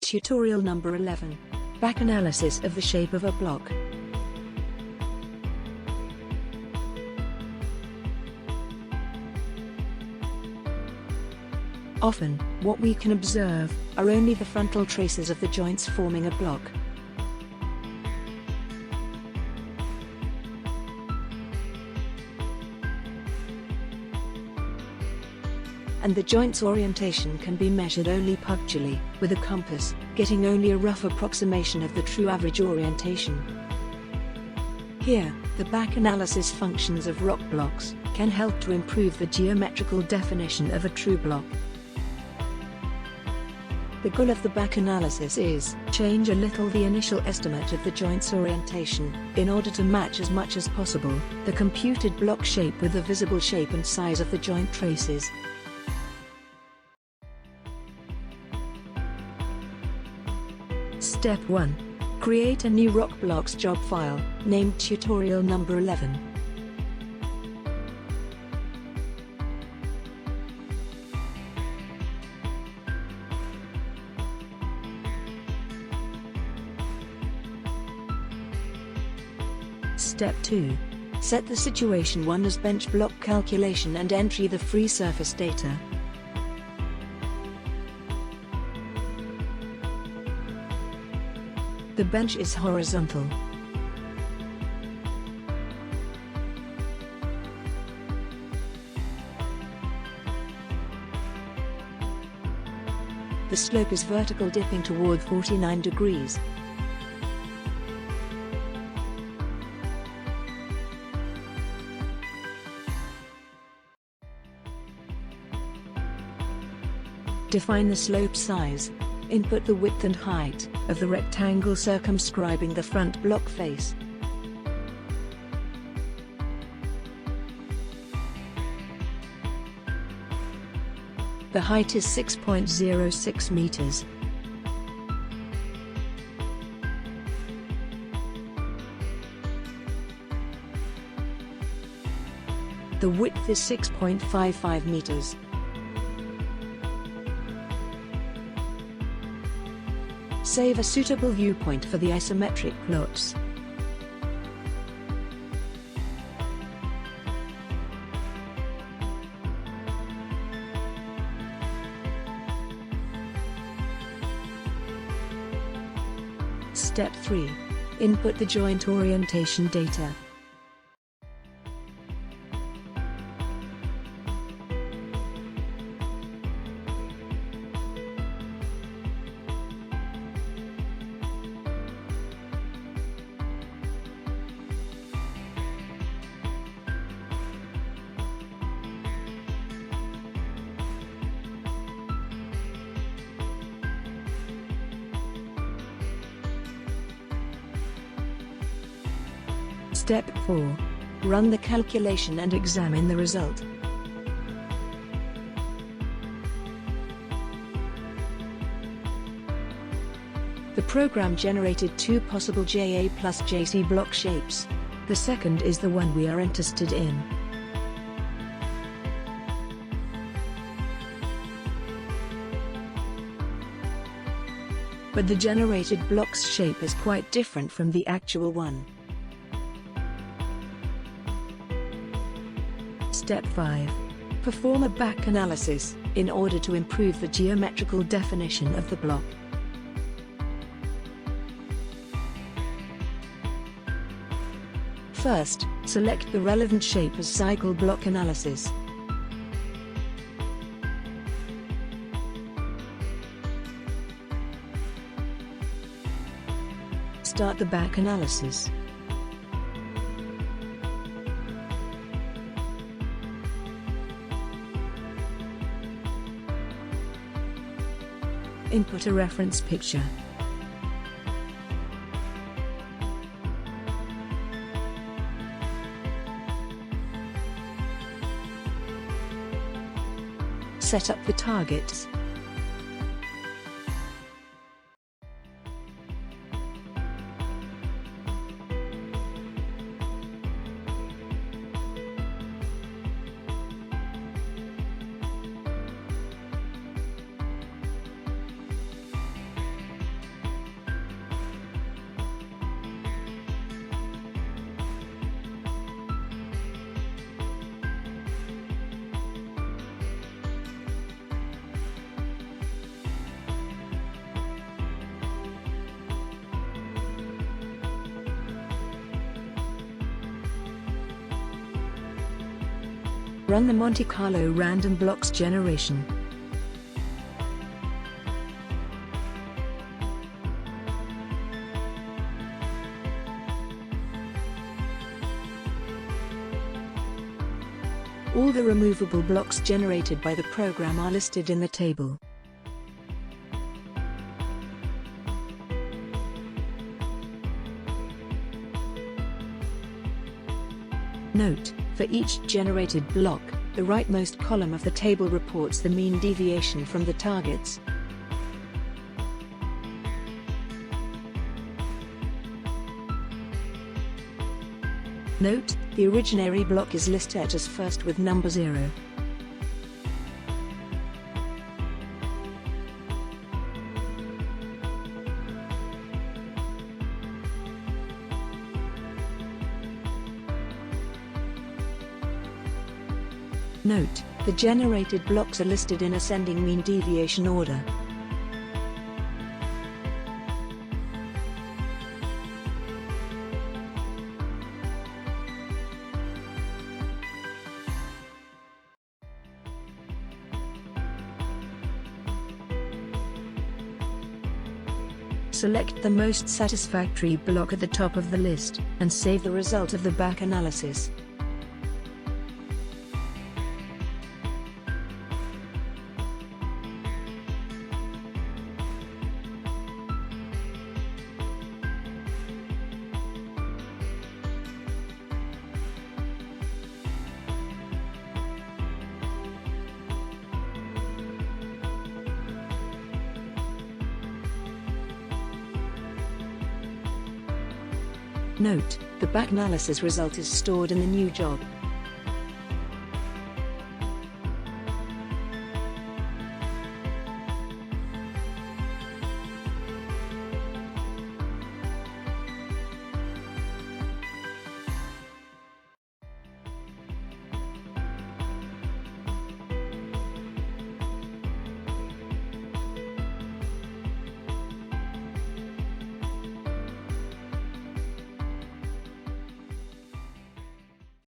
Tutorial number 11. Back analysis of the shape of a block. Often, what we can observe are only the frontal traces of the joints forming a block. And the joint's orientation can be measured only punctually, with a compass, getting only a rough approximation of the true average orientation. Here, the back analysis functions of RockBlocks can help to improve the geometrical definition of a true block. The goal of the back analysis is change a little the initial estimate of the joint's orientation, in order to match as much as possible the computed block shape with the visible shape and size of the joint traces. Step 1. Create a new RockBlocks job file, named Tutorial number 11. Step 2. Set the situation 1 as bench block calculation and entry the free surface data. The bench is horizontal. The slope is vertical, dipping toward 49 degrees. Define the slope size. Input the width and height of the rectangle circumscribing the front block face. The height is 6.06 meters. The width is 6.55 meters. Save a suitable viewpoint for the isometric plots. Step 3. Input the joint orientation data. Step 4. Run the calculation and examine the result. The program generated two possible JA plus JC block shapes. The second is the one we are interested in. But the generated block's shape is quite different from the actual one. Step 5. Perform a back analysis, in order to improve the geometrical definition of the block. First, select the relevant shape as cycle block analysis. Start the back analysis. Input a reference picture. Set up the targets. Run the Monte Carlo random blocks generation. All the removable blocks generated by the program are listed in the table. Note: for each generated block, the rightmost column of the table reports the mean deviation from the targets. Note: the originary block is listed as first with number 0. Note: the generated blocks are listed in ascending mean deviation order. Select the most satisfactory block at the top of the list, and save the result of the back analysis. Note: the back analysis result is stored in the new job.